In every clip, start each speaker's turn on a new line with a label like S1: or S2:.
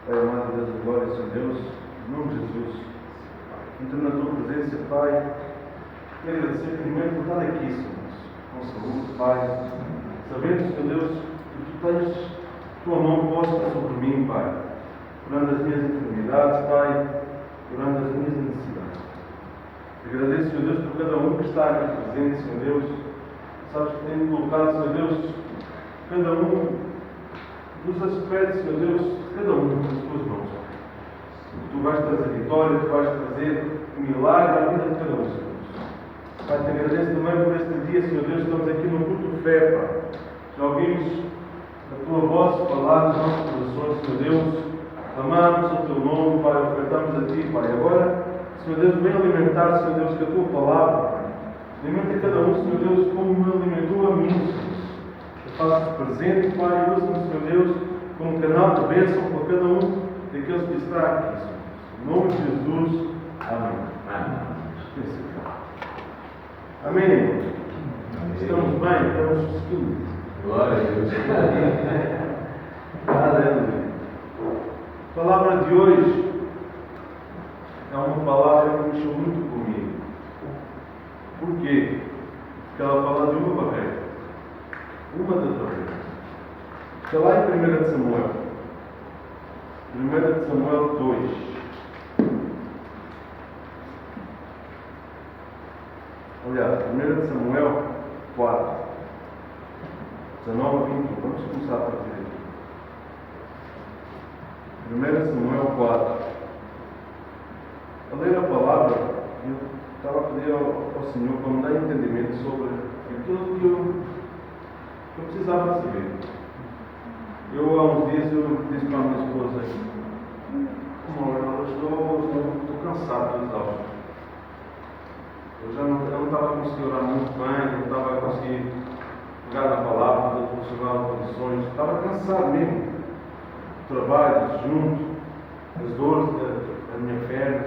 S1: Pai amado, Deus da glória, Senhor Deus, em nome de Jesus, entrando na tua presença, Pai, quero agradecer primeiro por estar aqui, Senhor, com saúde, Pai, sabendo, Senhor Deus, que tu tens tua mão posta sobre mim, Pai, curando as minhas enfermidades, Pai, curando as minhas necessidades. Agradeço, Senhor Deus, por cada um que está aqui presente, Senhor Deus. Sabes que tenho colocado, Senhor Deus, cada um nos aspectos, Senhor Deus, cada um nas tuas mãos. Tu vais trazer vitória, tu vais trazer milagre à vida de cada um, Senhor Deus. Pai, te agradeço também por este dia, Senhor Deus, estamos aqui no culto de fé, Pai. Já ouvimos a tua voz falar nos nossos corações, Senhor Deus. Amamos o teu nome, Pai, ofertamos a ti, Pai. Agora, Senhor Deus, vem alimentar, Senhor Deus, com a tua palavra, Pai. Alimenta cada um, Senhor Deus, como me alimentou a mim, Senhor Deus. Faço presente, Pai, e usa-me, Senhor Deus, como canal de bênção para cada um daqueles que está aqui, Senhor. Em nome de Jesus, amém. Amém, irmãos. Estamos bem, estamos seguindo.
S2: Glória a Deus.
S1: Aleluia. A palavra de hoje é uma palavra que mexeu muito comigo. Por quê? Porque ela fala de uma barreira. Uma das barreiras. Está lá em 1 de Samuel. 1 de Samuel 2. Aliás, 1 de Samuel 4. 19 a 21. Vamos começar a partir daqui. 1 de Samuel 4. A ler a palavra, eu estava a pedir ao Senhor para me dar entendimento sobre aquilo que eu precisava saber. Eu, há uns dias, eu disse para a minha esposa: amor, eu estou cansado, estou exausto. Eu não estava a conseguir orar muito bem, não estava a conseguir pegar na palavra, não funcionar condições, estava cansado mesmo. Trabalho junto, as dores da minha perna,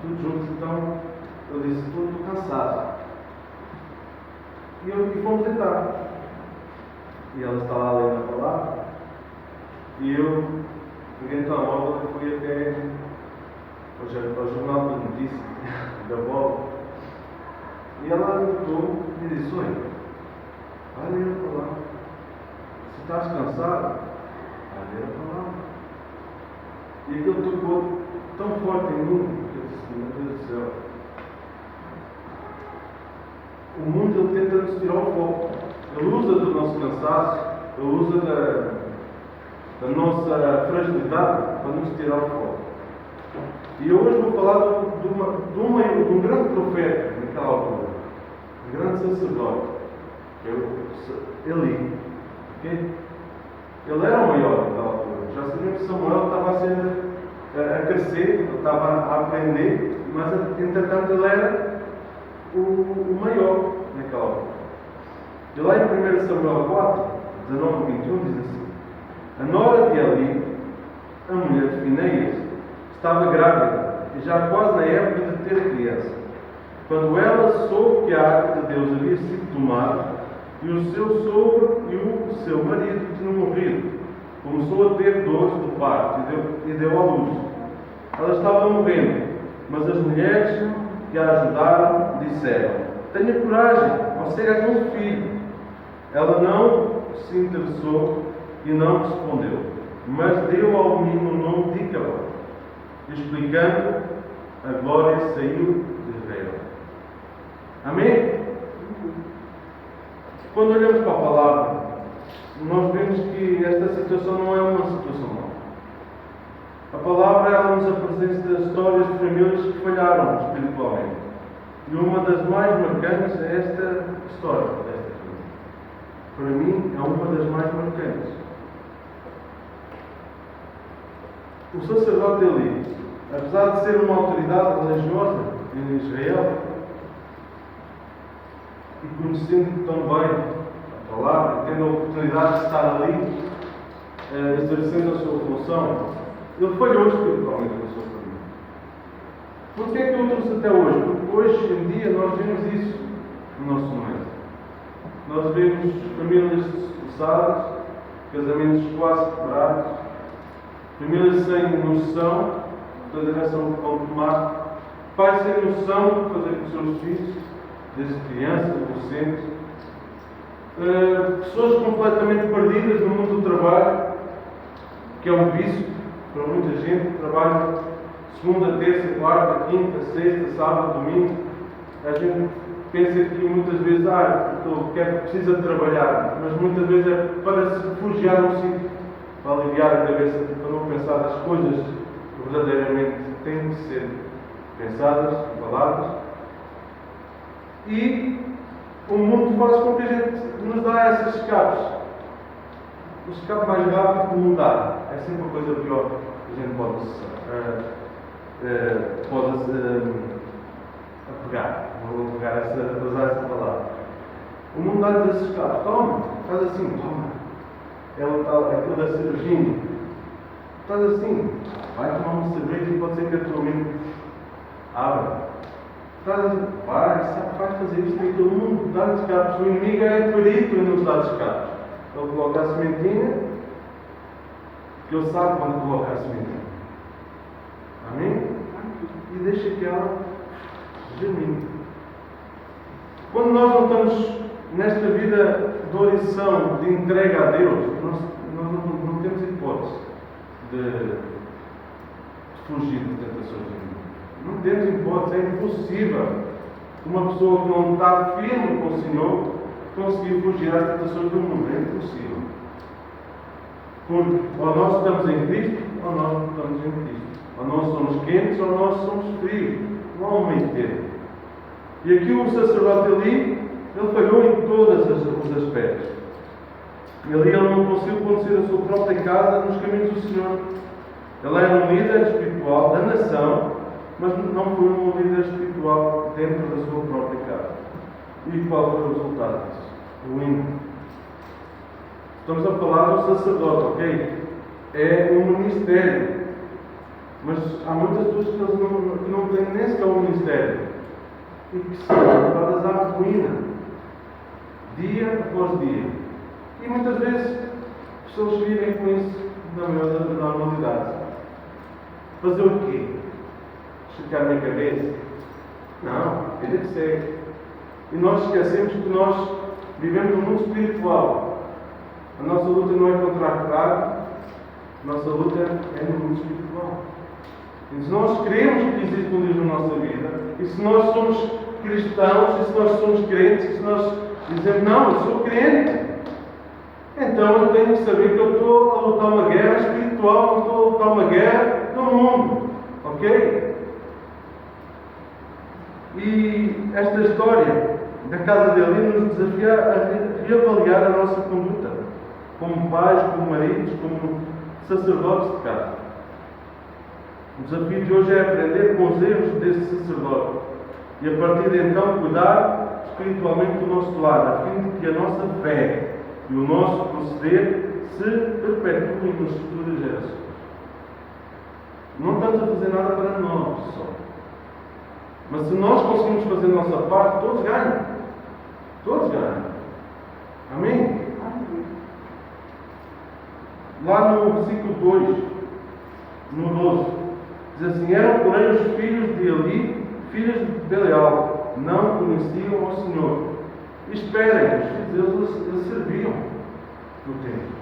S1: tudo junto. Então eu disse: estou cansado. E fomos deitar. E ela está lá lendo a palavra. E eu peguei então a bola e fui até ao jornal da notícia da bola. E ela notou e disse: olha, vai ler a palavra. Se estás cansado, vai ler a palavra. E aquilo tocou tão forte em mim que eu disse: meu Deus do céu, o mundo ele tenta nos tirar o foco. Ele usa do nosso cansaço, ele usa da nossa fragilidade para nos tirar o foco. E eu hoje vou falar de um grande profeta naquela altura, um grande sacerdote, que é Eli. Okay? Ele era o maior naquela altura. Já sabemos que Samuel estava a crescer, ele estava a aprender, mas entretanto ele era o maior naquela altura. E lá em 1 Samuel 4, 19 a 21 diz assim: a nora de Eli, a mulher de Finéias, estava grávida e já quase na época de ter a criança. Quando ela soube que a arca de Deus havia sido tomada e o seu sogro e o seu marido tinham morrido, começou a ter dores do parto e deu à luz. Ela estava morrendo, mas as mulheres que a ajudaram disseram: tenha coragem, você ganhou um filho. Ela não se interessou e não respondeu, mas deu ao menino o nome de Icabod, explicando: a glória saiu de Israel. Amém? Quando olhamos para a palavra, nós vemos que esta situação não é uma situação nova. A palavra ela nos apresenta histórias de famílias que falharam espiritualmente. E uma das mais marcantes é esta história desta família. Para mim, é uma das mais marcantes. O sacerdote Eli, apesar de ser uma autoridade religiosa em Israel, e conhecendo tão bem a palavra, tendo a oportunidade de estar ali, exercendo a sua função, ele falhou espiritualmente na sua família. Por que é que eu trouxe até hoje? Porque hoje em dia nós vemos isso no nosso meio. Nós vemos famílias destroçadas, casamentos quase quebrados, Famílias sem noção da direção que vão tomar. Pais sem noção do que fazer com os seus filhos, desde crianças, adolescentes. Pessoas completamente perdidas no mundo do trabalho, que é um vício para muita gente. Trabalha segunda, terça, quarta, quinta, sexta, sábado, domingo. A gente pensa que muitas vezes, precisa de trabalhar, mas muitas vezes é para se refugiar num sítio, para aliviar a cabeça, para não pensar nas coisas que verdadeiramente têm que ser pensadas, faladas. E o mundo faz com que a gente nos dá essas escapes. O escape mais rápido que o mundo dá é sempre uma coisa pior que a gente pode apegar. Vou usar essa palavra. O mundo dá-nos esses escapes. Toma, faz assim, toma. É aquilo da cervejinha. Faz assim, vai tomar uma cerveja e pode ser que a tua mente abra. Vai fazer isto e todo mundo dá escapes. O inimigo é perito em nos dar escapes. Ele coloca a sementinha, que ele sabe quando coloca a sementinha. Amém? E deixa que ela germine. Quando nós não estamos nesta vida de oração, de entrega a Deus, nós não temos hipótese de fugir de tentações do mundo. Não temos hipótese, é impossível uma pessoa que não está firme com o Senhor conseguir fugir às tentações do mundo. É impossível. Porque ou nós estamos em Cristo, ou nós não estamos em Cristo. Ou nós somos quentes, ou nós somos frios. Não há um meio termo. E aqui o sacerdote Eli, ele falhou em todos os aspectos. Ele não conseguiu conduzir a sua própria casa nos caminhos do Senhor. Ele era um líder espiritual da nação, mas não foi um líder espiritual dentro da sua própria casa. E qual foi o resultado disso? Ruim. Estamos a falar do sacerdote, ok? É um ministério. Mas há muitas pessoas que não têm nem sequer um ministério. E que são levadas à ruína. Dia após dia. E muitas vezes as pessoas vivem com isso na normalidade. Fazer o quê? Esticar na cabeça? Não, ele é que segue. E nós esquecemos que nós vivemos no mundo espiritual. A nossa luta não é contra a carne, a nossa luta é no mundo espiritual. E se nós queremos que existe um Deus na nossa vida, e se nós somos cristãos, e se nós somos crentes, e se nós dizemos, não, eu sou crente, então eu tenho que saber que eu estou a lutar uma guerra espiritual, não estou a lutar uma guerra no mundo. Ok? E esta história da casa de Eli nos desafia a reavaliar a nossa conduta, como pais, como maridos, como sacerdotes de casa. O desafio de hoje é aprender com os erros desse sacerdote e a partir de então cuidar espiritualmente do nosso lar, a fim de que a nossa fé e o nosso proceder se perpetuem nas futuras gerações. Não estamos a fazer nada para nós só. Mas se nós conseguimos fazer a nossa parte, todos ganham. Todos ganham. Amém? Lá no versículo 2, no 12, diz assim: eram, porém, os filhos de Eli, filhos de Belial, não conheciam ao Senhor. Esperem, os filhos deles serviam no templo.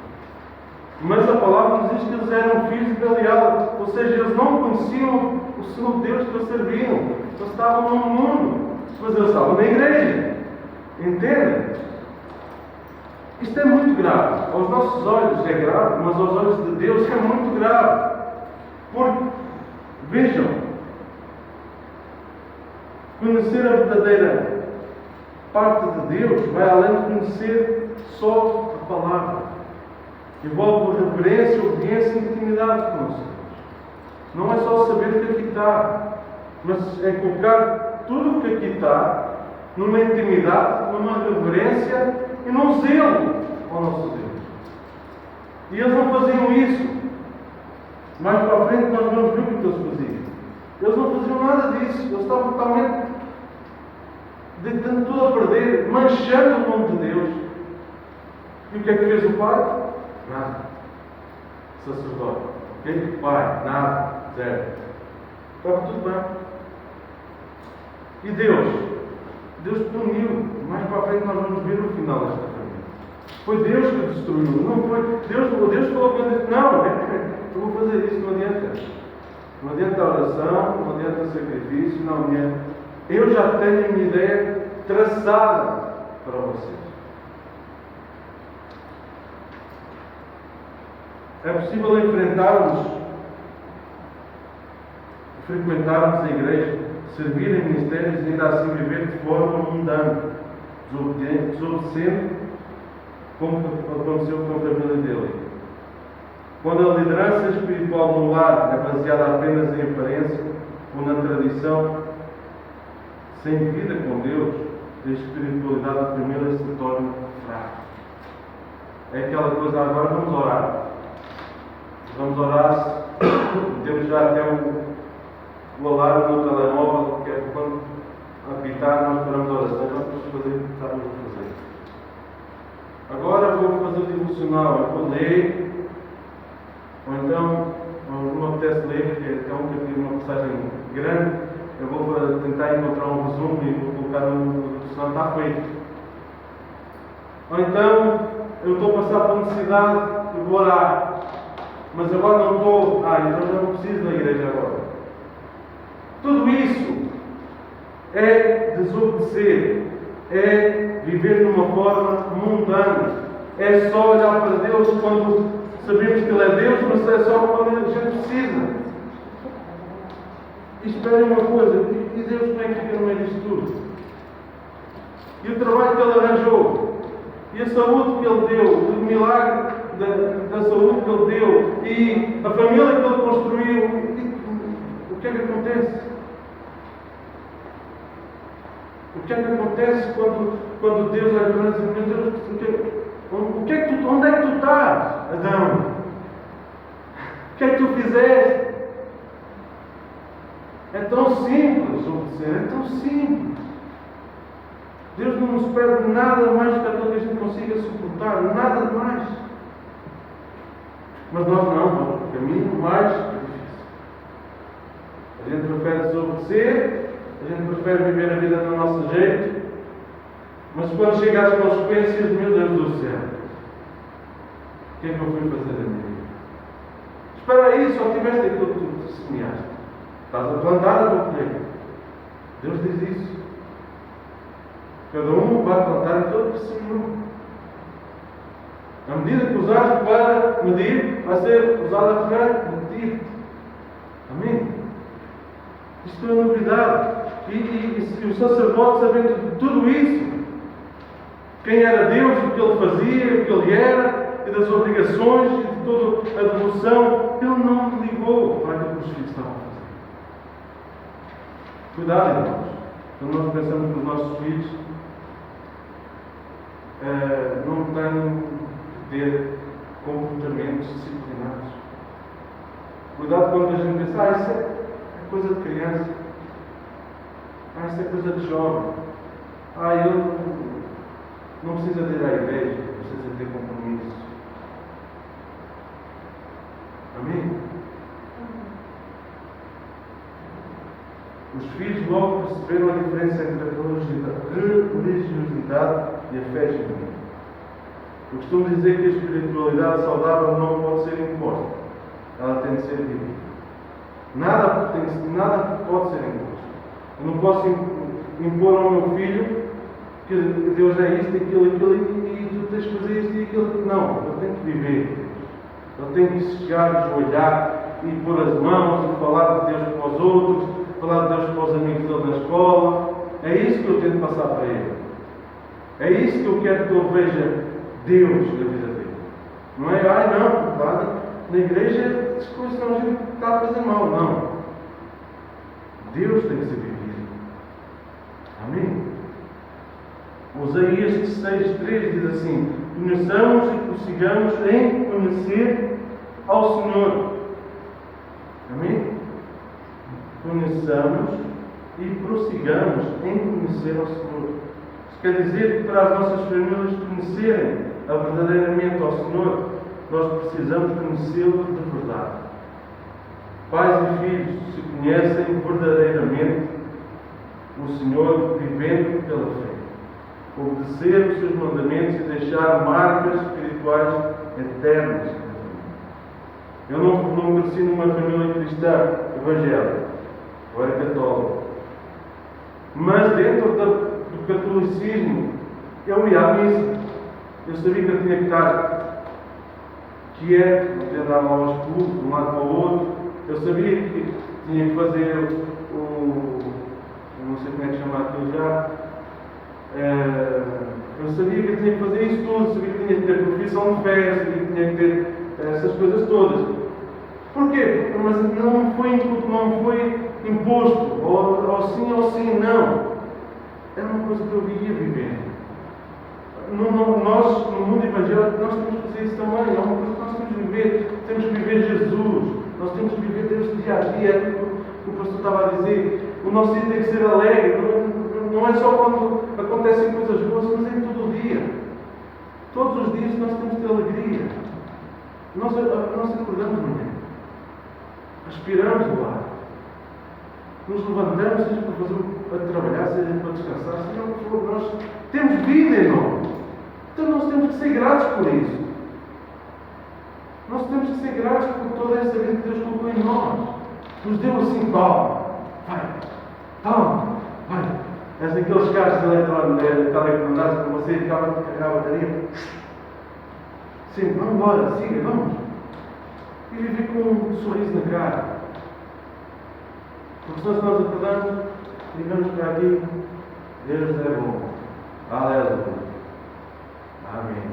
S1: Mas a palavra nos diz que eles eram filhos de Belial, ou seja, eles não conheciam o Senhor Deus que eles serviam. Eles estavam no mundo, mas eles estavam na igreja. Entendem? Isto é muito grave. Aos nossos olhos é grave, mas aos olhos de Deus é muito grave. Porque, vejam, conhecer a verdadeira parte de Deus vai além de conhecer só a palavra. Envolve reverência, obediência e intimidade com os Deus. Não é só saber o que aqui está, mas é colocar tudo o que aqui está numa intimidade, numa reverência e num zelo ao nosso Deus. E eles não faziam isso. Mais para a frente nós vamos ver o que eles faziam. Eles não faziam nada disso. Eles estavam totalmente deitando tudo a perder, manchando o nome de Deus. E o que é que fez o pai? Nada. Sacerdote. Ok? Ok? Pai, nada, zero. Estava tudo bem. E Deus? Deus puniu. Mais para a frente nós vamos ver o final desta família. Foi Deus que destruiu, não foi? Deus falou para Deus, não, eu vou fazer isso, não adianta. Não adianta oração, não adianta sacrifício, não adianta. Eu já tenho a minha ideia traçada para vocês. É possível enfrentarmos, frequentarmos a igreja, servir em ministérios e ainda assim viver de forma mundana, desobedecendo, como aconteceu com a família dele. Quando a liderança espiritual no lar é baseada apenas em aparência ou na tradição, sem vida com Deus, a espiritualidade da família se torna fraca. É aquela coisa, agora vamos orar. Vamos orar, temos já até o alarme no telemóvel, que é quando apitar nós paramos a oração, nós vamos fazer o que estamos a fazer. Agora vou fazer o devocional, eu vou ler, ou então, não me apetece ler, porque é um capítulo, uma passagem grande, eu vou tentar encontrar um resumo e vou colocar no devocional, está feito. Ou então, eu estou a passar por necessidade e vou orar. Mas agora não estou, então já não preciso da igreja agora. Tudo isso é desobedecer, é viver de uma forma mundana, é só olhar para Deus quando sabemos que Ele é Deus, mas é só quando a gente precisa. E esperem uma coisa, e Deus como é que fica no meio disto tudo? E o trabalho que Ele arranjou, e a saúde que Ele deu, o milagre da saúde que Ele deu e a família que Ele construiu, o que é que acontece? O que é que acontece quando Deus olha para nós e diz: meu Deus, onde é que tu estás, Adão? O que é que tu fizeste? É tão simples obedecer, é tão simples. Deus não nos pede nada mais do que aquilo que a gente consiga suportar, nada de mais. Mas nós não, vamos para o caminho mais difícil. A gente prefere desobedecer, a gente prefere viver a vida do nosso jeito, mas quando chega às consequências, meu Deus do céu, o que é que eu fui fazer da minha vida? Espera aí, só tiveste aquilo que tu semeaste. Estás a plantar a tua colheita. Deus diz isso. Cada um vai plantar aquilo que semeou. A medida que usares para medir, vai ser usada para medir. Amém? Isto é novidade. E o sacerdote, sabendo de tudo isso, quem era Deus, o que Ele fazia, o que Ele era, e das obrigações, e de toda a devoção, Ele não ligou para aquilo que os filhos estavam a fazer. Cuidado, irmãos. Quando nós pensamos que os nossos filhos não têm ter comportamentos disciplinados. Cuidado quando a gente pensa, isso é coisa de criança. Isso é coisa de jovem. Ele não precisa de ir à igreja, precisa ter compromisso. Amém? Os filhos logo perceberam a diferença entre a religiosidade e a fé genuína. Eu costumo dizer que a espiritualidade saudável não pode ser imposta. Ela tem de ser vivida. Nada pode ser imposto. Eu não posso impor ao meu filho que Deus é isto, aquilo, e tu tens que fazer isto e aquilo. Não, ele tem que viver. Ele tem que chegar, ajoelhar e pôr as mãos e falar de Deus para os outros, falar de Deus para os amigos dele na escola. É isso que eu tento passar para ele. É isso que eu quero que ele veja Deus na vida dele. Não é, não, claro, na igreja as coisas não, a gente está a fazer mal. Não. Deus tem que ser vivido. Amém? Oséias 6:3 diz assim: conheçamos e prossigamos em conhecer ao Senhor. Amém? Conheçamos e prossigamos em conhecer ao Senhor. Isso quer dizer que para as nossas famílias conhecerem verdadeiramente ao Senhor, nós precisamos conhecê-lo de verdade. pais e filhos se conhecem verdadeiramente o Senhor vivendo pela fé, obedecer os seus mandamentos e deixar marcas espirituais eternas. Eu não cresci numa família cristã evangélica, eu era católico. Mas dentro do catolicismo, eu ia à missa. Eu sabia que eu tinha que estar quieto, não tinha dar aos pulos de um lado para o outro. Eu sabia que tinha que fazer eu não sei como é que chama aquilo já. Eu sabia que tinha que fazer isso tudo, sabia que tinha que ter profissão de fé, sabia que tinha que ter essas coisas todas. Porquê? Mas não foi imposto, ou sim, não. Era uma coisa que eu ia viver. Nós, no mundo evangélico, nós temos que fazer isso também. É uma coisa que nós temos que viver. Temos que viver Jesus. Nós temos que viver Deus dia a dia. É aquilo que o pastor estava a dizer. O nosso dia tem que ser alegre. Não é só quando acontecem coisas boas, mas é todo o dia. Todos os dias nós temos que ter alegria. Nós acordamos de manhã. Respiramos o ar. Nos levantamos, seja para trabalhar, seja para descansar, seja o que for. Nós temos vida em nós. Então nós temos que ser gratos por isso. Nós temos que ser gratos por toda essa vida que Deus colocou em nós. Nos deu assim, toma, vai. És daqueles carros telecomandados que você acaba de carregar a bateria. Sim, vamos embora, siga, vamos. E viver com um sorriso na cara. Porque se nós acordamos e vamos para aqui, Deus é bom. Aleluia. Amém.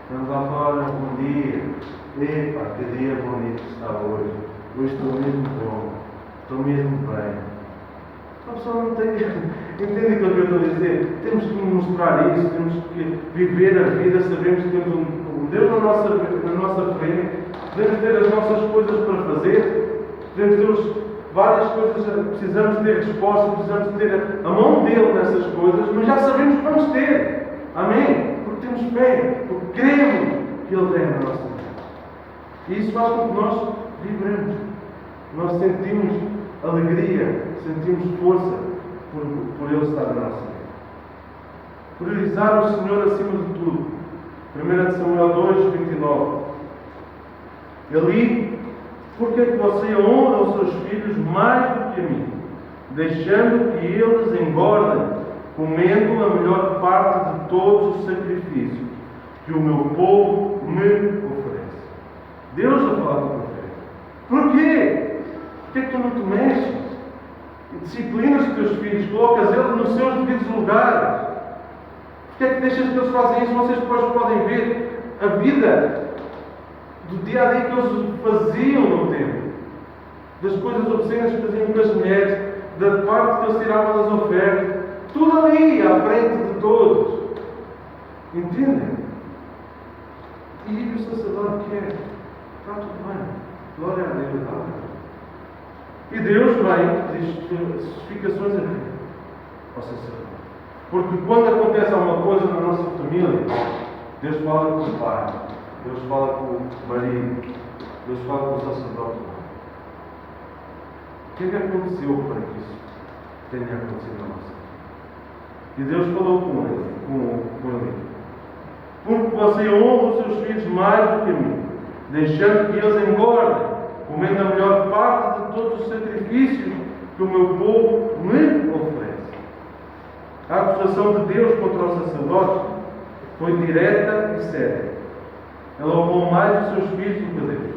S1: Estamos lá fora, bom dia. Epa, que dia bonito está hoje. Hoje estou mesmo bom. Estou mesmo bem. A pessoa não tem. Entende aquilo que eu estou a dizer? Temos que mostrar isso, temos que viver a vida, sabemos que temos um Deus na nossa frente, devemos ter as nossas coisas para fazer, devemos ter várias coisas, precisamos ter resposta, precisamos ter a mão dele nessas coisas, mas já sabemos que vamos ter. Amém? Porque temos fé, porque cremos que ele tem na nossa vida. E isso faz com que nós vibremos. Nós sentimos alegria, sentimos força por ele estar na nossa vida. Priorizar o Senhor acima de tudo. 1 Samuel 2, 29. Ali, porque é que você honra os seus filhos mais do que a mim, deixando que eles engordem, comendo a melhor parte de todos os sacrifícios que o meu povo me oferece. Deus a falar com o profeta. Porquê? Porquê é que tu não te mexes? Disciplinas os teus filhos, colocas eles nos seus devidos lugares. Porquê é que deixas que eles fazem isso? Vocês depois podem ver a vida do dia a dia que eles faziam no templo, das coisas obscenas que faziam com as mulheres, da parte que eles tiravam das ofertas, tudo ali à frente de todos. Entendem? E o sacerdote quer. Está tudo bem. Glória a Deus. E Deus vai diz especificações aqui ao sacerdote. Porque quando acontece alguma coisa na nossa família, Deus fala com o pai, Deus fala com o marido, Deus fala com o sacerdote. O que é que aconteceu para que isso tenha acontecido na nossa vida? E Deus falou com ele. Porque você honra os seus filhos mais do que a mim, deixando que eles engordem, comendo a melhor parte de todos os sacrifícios que o meu povo me oferece. A acusação de Deus contra o sacerdote foi direta e séria. Ele honrou mais os seus filhos do que Deus.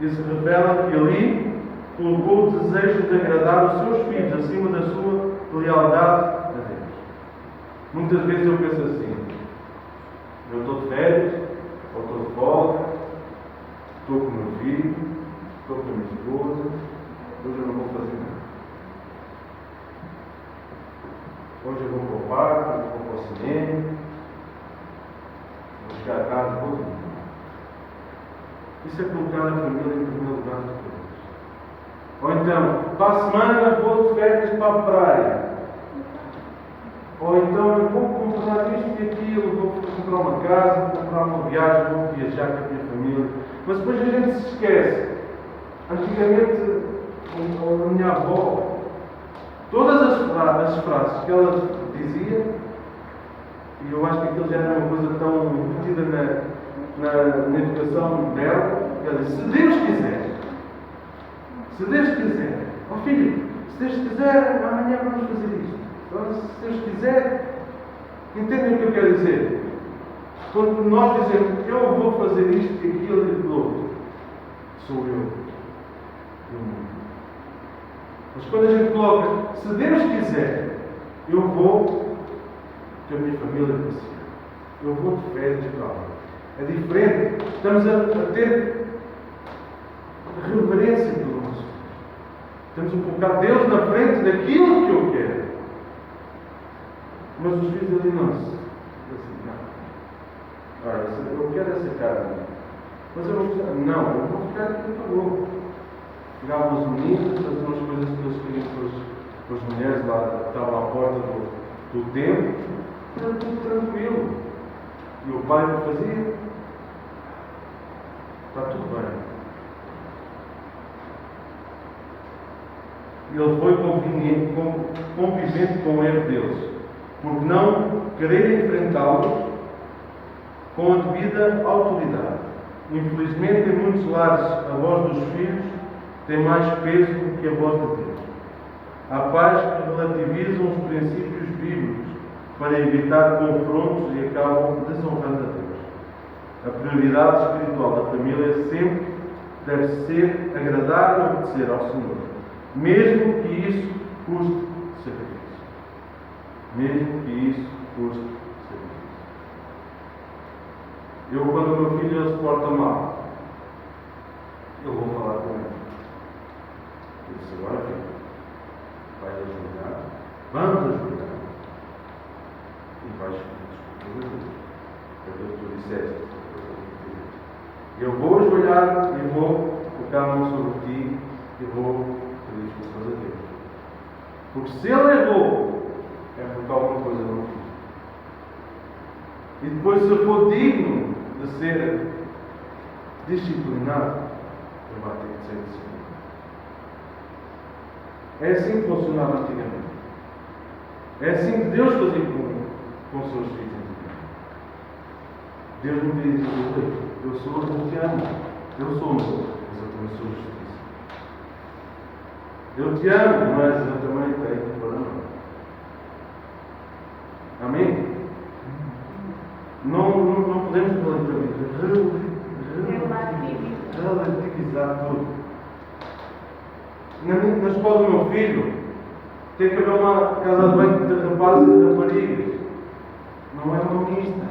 S1: E se revela que ali colocou o desejo de agradar os seus filhos acima da sua lealdade a Deus. Muitas vezes eu penso assim: eu estou de férias, ou estou de folga, estou com o meu filho, estou com a minha esposa, hoje eu não vou fazer nada. Hoje eu vou para o parque, eu vou para o cinema, vou chegar a casa, vou dormir. Isso é colocar a família em primeiro lugar de todos. Ou então, para a semana vou de férias para a praia. Ou então eu vou comprar isto e aquilo, vou comprar uma casa, vou comprar uma viagem, vou viajar com a minha família. Mas depois a gente se esquece Antigamente, a minha avó, todas as frases que ela dizia, e eu acho que aquilo já era uma coisa tão metida na educação dela, ela disse: se Deus quiser, ó filho, se Deus quiser, amanhã vamos fazer isto. Então, se Deus quiser, entendem o que eu quero dizer? Quando nós dizemos: eu vou fazer isto e aquilo e aquilo outro, sou eu. Mas quando a gente coloca: se Deus quiser, eu vou, que a minha família precisa. Eu vou de férias para lá. É diferente. Estamos a ter reverência pelo nosso Deus. Estamos a colocar Deus na frente daquilo que eu quero. Mas os filhos ali não. Olha, eu quero essa cara. Mas eu não vou ficar. Não, eu vou ficar aqui, por favor. Pegavam os meninos, faziam as coisas que eles queriam com as mulheres lá que estavam à porta do templo. Era tudo tranquilo. E o pai o fazia. Está tudo bem. Ele foi convivente com o erro deles, por não querer enfrentá-los com a devida autoridade. Infelizmente, em muitos lares, a voz dos filhos tem mais peso do que a voz de Deus. Há pais que relativizam os princípios bíblicos para evitar confrontos e acabam desonrando a Deus. A prioridade espiritual da família sempre deve ser agradar e obedecer ao Senhor, mesmo que isso custe sacrifício. Mesmo que isso custe sacrifício. Eu, quando o meu filho se porta mal, eu vou falar com ele. Eu disse: agora, filho, vais ajoelhar, vamos ajoelhar, e vais pedir desculpas a Deus. É o que tu disseste. Eu vou ajoelhar e vou colocar a mão sobre ti e vou pedir desculpas a Deus. Porque se ele errou, é porque alguma coisa não fiz. E depois, se eu for digno de ser disciplinado, ele vai ter que ser disciplinado. É assim que funcionava antigamente. É assim que Deus fazia com os seus filhos antigamente. Deus não queria dizer: eu te amo, eu sou amor, mas eu também sou justiça. Eu te amo, mas eu também tenho problema. Amém? Não podemos relativizar tudo. Na escola do meu filho, tem que haver uma casa de banho de rapazes e raparigas. Não é uma mista,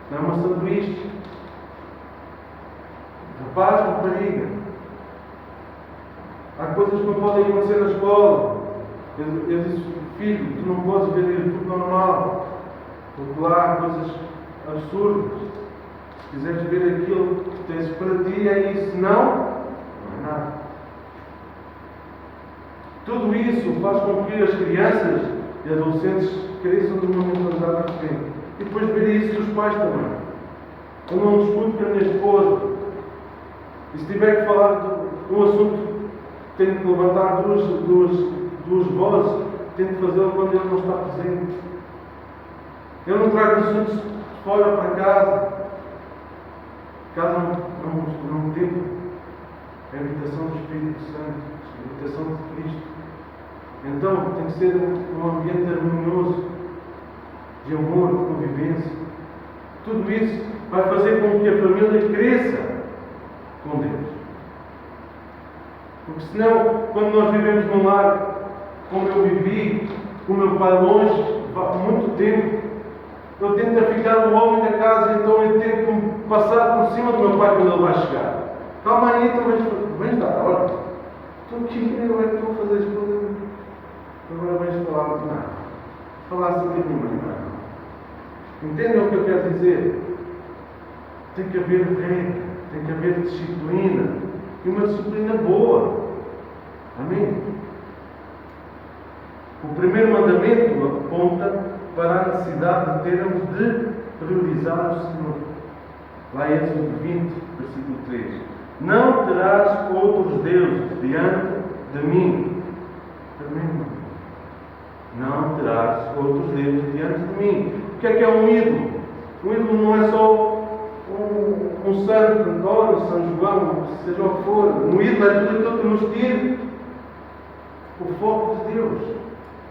S1: não é uma sanduíche. Rapaz, rapariga. Há coisas que não podem acontecer na escola. Eu disse: filho, tu não podes ver tudo normal, porque lá há coisas absurdas. Se quiseres ver aquilo que tens para ti, é isso. Não é nada. Tudo isso faz com que as crianças e adolescentes cresçam de uma mentalidade diferente. E depois ver isso dos pais também. Eu não discuto com a minha esposa. E se tiver que falar de um assunto, tenho que levantar duas vozes, tenho que fazê-lo quando ele não está presente. Eu não trago assuntos de fora para casa. Casa não é um templo. É a habitação do Espírito Santo, a habitação de Cristo. Então tem que ser um ambiente harmonioso, de amor, de convivência. Tudo isso vai fazer com que a família cresça com Deus. Porque senão, quando nós vivemos num lar como eu vivi, com o meu pai longe, há muito tempo, eu tento ficar o homem da casa, então eu tento passar por cima do meu pai quando ele vai chegar. Calma aí, então vens dar a hora. Estou aqui, eu é que estou a fazer as coisas. Agora vais falar de nada. Falar assim de minha mãe, não. Entendem o que eu quero dizer? Tem que haver regra, tem que haver disciplina. E uma disciplina boa. Amém? O primeiro mandamento aponta para a necessidade de termos de priorizar o Senhor. Lá em Êxodo 20, versículo 3. não terás outros deuses diante de mim. Amém? Não terás outros deuses diante de mim. O que é um ídolo? Um ídolo não é só um santo, Antônio, São João, seja o que for. Um ídolo é tudo aquilo que nos tira o foco de Deus.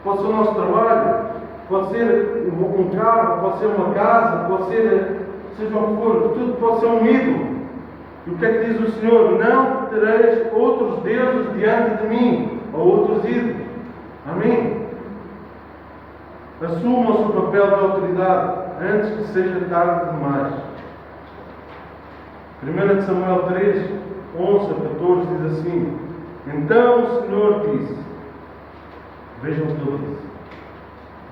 S1: Pode ser o nosso trabalho, pode ser um carro, pode ser uma casa, pode ser, seja o que for, tudo pode ser um ídolo. E o que é que diz o Senhor? Não tereis outros deuses diante de mim, ou outros ídolos. Amém? Assuma o seu papel de autoridade antes que seja tarde demais. 1 Samuel 3, 11 a 14 diz assim: Então o Senhor disse, vejam o que ele disse,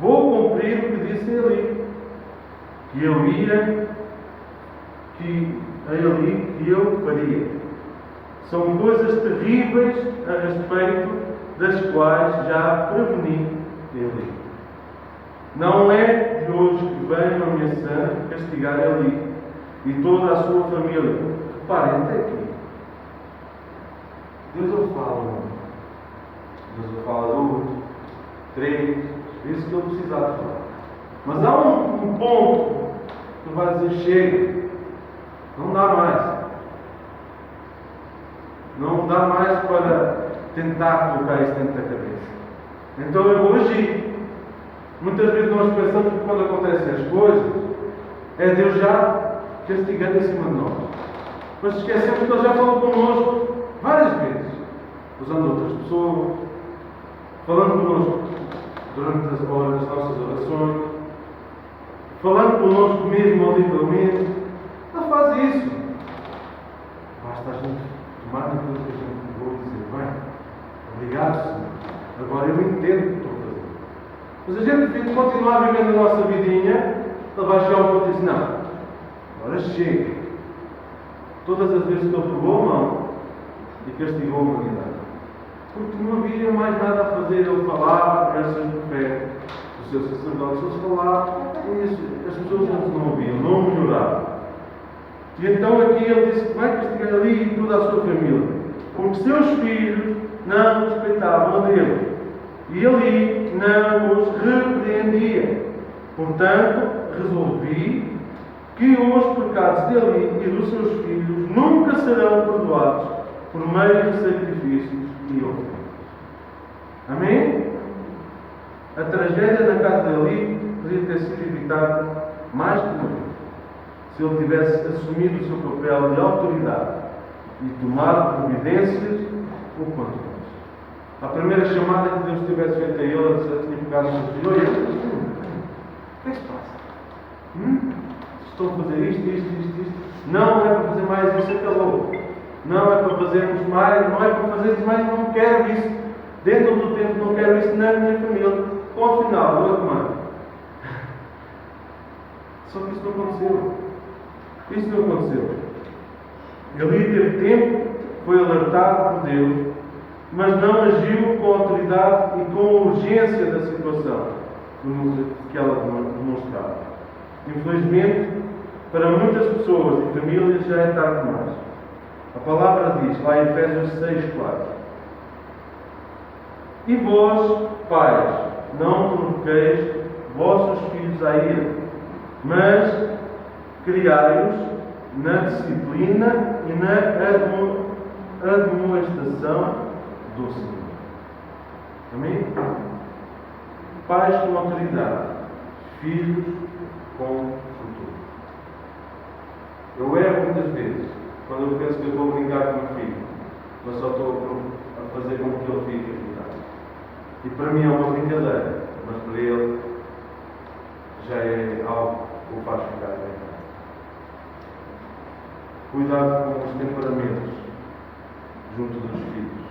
S1: vou cumprir o que disse ali, que eu faria. São coisas terríveis a respeito das quais já preveni ele. Não é de hoje que venho ameaçando castigar ele e toda a sua família. Reparem, até aqui. Deus não fala um. Deus não fala duas, três, vezes que ele precisava falar. Mas há um ponto que vai dizer: chega, não dá mais. Não dá mais para tentar colocar isso dentro da cabeça. Então eu vou agir. Muitas vezes nós pensamos que quando acontecem as coisas, é Deus já castigando em cima de nós. Mas esquecemos que Ele já falou connosco várias vezes, usando outras pessoas, falando connosco durante as horas das nossas orações, falando connosco mesmo audivelmente. Ele faz isso. Basta a gente tomar naquilo que a gente vou dizer: bem, obrigado, Senhor. Agora eu entendo o que estou a fazer. Mas a gente tem que continuar vivendo a nossa vidinha. Ele vai chegar ao ponto e diz: não, agora chega. Todas as vezes que ele pegou a mão e castigou a humanidade, porque não havia mais nada a fazer. Ele falava através dos seus profetas, dos seus sacerdotes. Eles falavam, as pessoas não ouviam, não melhoravam. E então aqui ele disse que vai castigar ali e toda a sua família, porque seus filhos não respeitavam a Deus, e ali não os repreendia. Portanto, resolvi que os pecados dele e dos seus filhos nunca serão perdoados por meio de sacrifícios e ofrendas. Amém? A tragédia na casa de Eli podia ter sido evitada mais que uma vez, se ele tivesse assumido o seu papel de autoridade e tomado providências o quanto antes. A primeira chamada que Deus tivesse feito a ele, ele tinha pegado no seu filho: olha, o que é que se passa? Estou a fazer isto. Não é para fazer mais isso, acabou. Não é para fazermos mais, não é para fazermos mais, não quero isso. Dentro do tempo não quero isso na minha família. Ponto final, eu comando. Só que isso não aconteceu. Isso não aconteceu. Ele teve tempo, foi alertado por Deus, mas não agiu com autoridade e com a urgência da situação que ela demonstrava. Infelizmente, para muitas pessoas e famílias já é tarde demais. A palavra diz, lá em Efésios 6:4: E vós, pais, não provoqueis vossos filhos à ira, mas criai-os na disciplina e na admoestação do Senhor. Amém? Pais com autoridade, filhos com futuro. Eu erro muitas vezes quando eu penso que eu estou a brincar com o meu filho, mas só estou a fazer com que ele fique irritado. E para mim é uma brincadeira, mas para ele já é algo que o faz ficar irritado. Cuidado com os temperamentos junto dos filhos.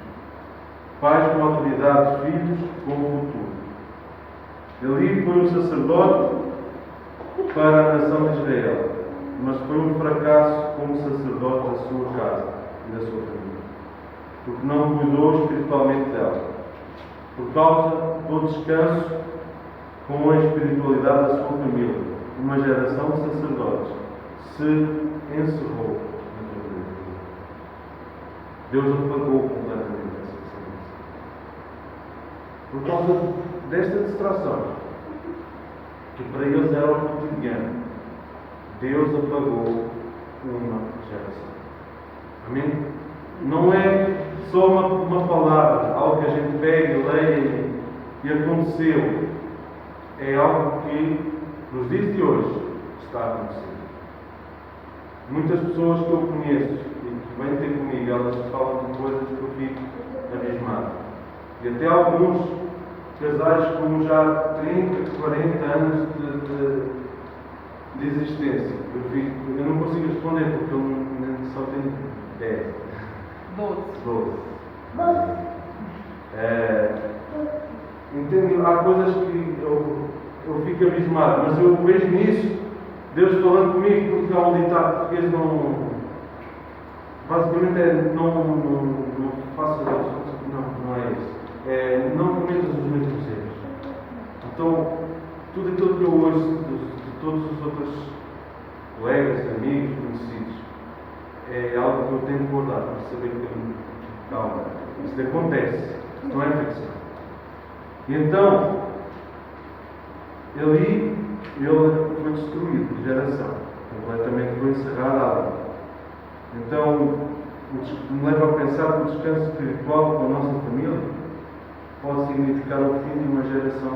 S1: Pais com autoridade, filhos com o futuro. Eli foi um sacerdote para a nação de Israel, mas foi um fracasso como sacerdote da sua casa e da sua família, porque não cuidou espiritualmente dela. Por causa do descanso com a espiritualidade da sua família, uma geração de sacerdotes se encerrou na vida. Deus apagou completamente essa ciência. Por causa desta distração, que para eles era o cotidiano, Deus apagou uma geração. Amém? Não é só uma palavra, algo que a gente pega, leia e aconteceu. É algo que nos dias de hoje está a acontecer. Muitas pessoas que eu conheço e que vêm ter comigo, elas falam de coisas que eu fico abismado. E até alguns casais com já 30, 40 anos de existência. Eu não consigo responder porque eu só tenho 10. 12. Entendo, há coisas que eu fico abismado, mas eu vejo nisso Deus falando comigo, porque há um ditado português, basicamente é não faças não é isso. Não cometas os mesmos erros. Então, tudo aquilo que eu ouço de todos os outros colegas, amigos, conhecidos, é algo que eu tenho que guardar para saber que, calma, isso acontece, isto não é ficção. E então, ele foi destruído de geração, completamente foi encerrado a alma. Então, me leva a pensar que o descanso espiritual com a nossa família pode significar o fim de uma geração.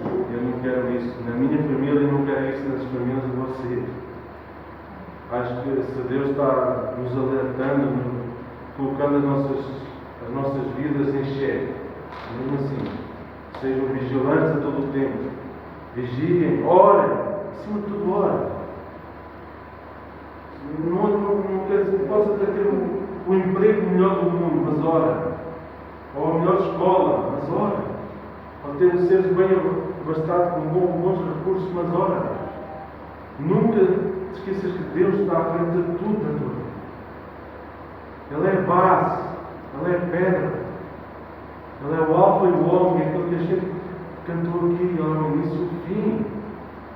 S1: Eu não quero isso na minha família e não quero isso nas famílias de vocês. Acho que se Deus está nos alertando, colocando as nossas vidas em xeque, mesmo assim, sejam vigilantes a todo o tempo, vigiem, orem, acima de tudo orem. Não quer dizer que possa até ter o emprego melhor do mundo, mas ora. Ou a melhor escola, mas ora. Ou ter seres bem abastado com bons recursos, mas ora. Nunca te esqueças que Deus está à frente de tudo na tua vida. Ele é a base, Ele é a pedra, Ele é o alfa e o ômega, aquilo que a gente cantou aqui, Ele é o início e o fim.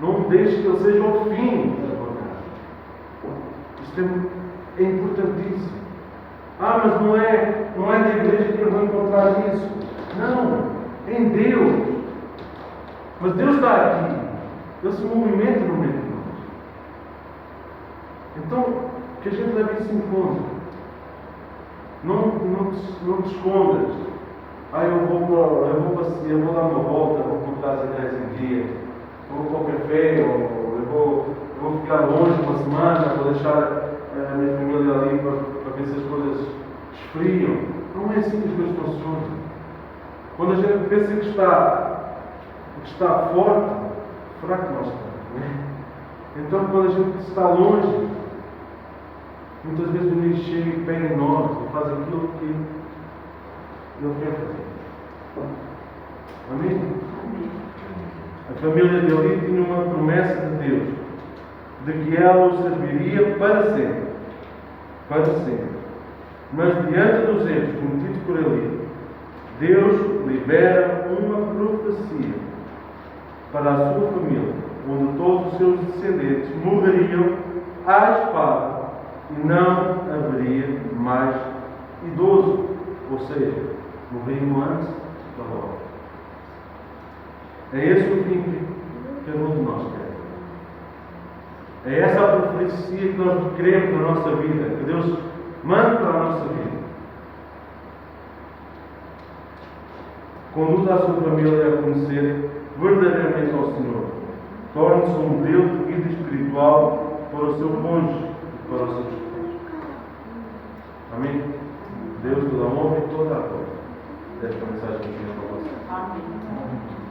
S1: Não deixe que Ele seja o fim da tua casa. Isto é importantíssimo. Mas não é na igreja que eu vou encontrar isso. Não, em Deus. Mas Deus está aqui. Ele se movimenta no meio de nós. Então, que a gente leve isso em conta. Não te escondas. Eu vou dar uma volta, vou comprar as ideias em dia, vou para o café, ou eu vou ficar longe uma semana, vou deixar a minha família ali para ver se as coisas esfriam. Não é assim que as coisas funcionam. Quando a gente pensa que está forte, fraco nós estamos. Então, quando a gente está longe, muitas vezes o inimigo chega e pega em nós e faz aquilo que ele quer fazer. Amém? A família de Eli tinha uma promessa de Deus, de que ela o serviria para sempre. Para sempre. Mas diante dos erros cometidos por Eli, Deus libera uma profecia para a sua família, onde todos os seus descendentes morreriam à espada e não haveria mais idoso. Ou seja, morriam antes da hora. É esse o fim que cada um de nós quer. É essa a profecia que nós queremos na nossa vida, que Deus manda para a nossa vida. Conduza a sua família a conhecer verdadeiramente ao Senhor. Torne-se um modelo de vida espiritual para o seu cônjuge e para os seus filhos. Amém? Deus toda a honra e toda a glória. Desta mensagem que eu para você.
S2: Amém.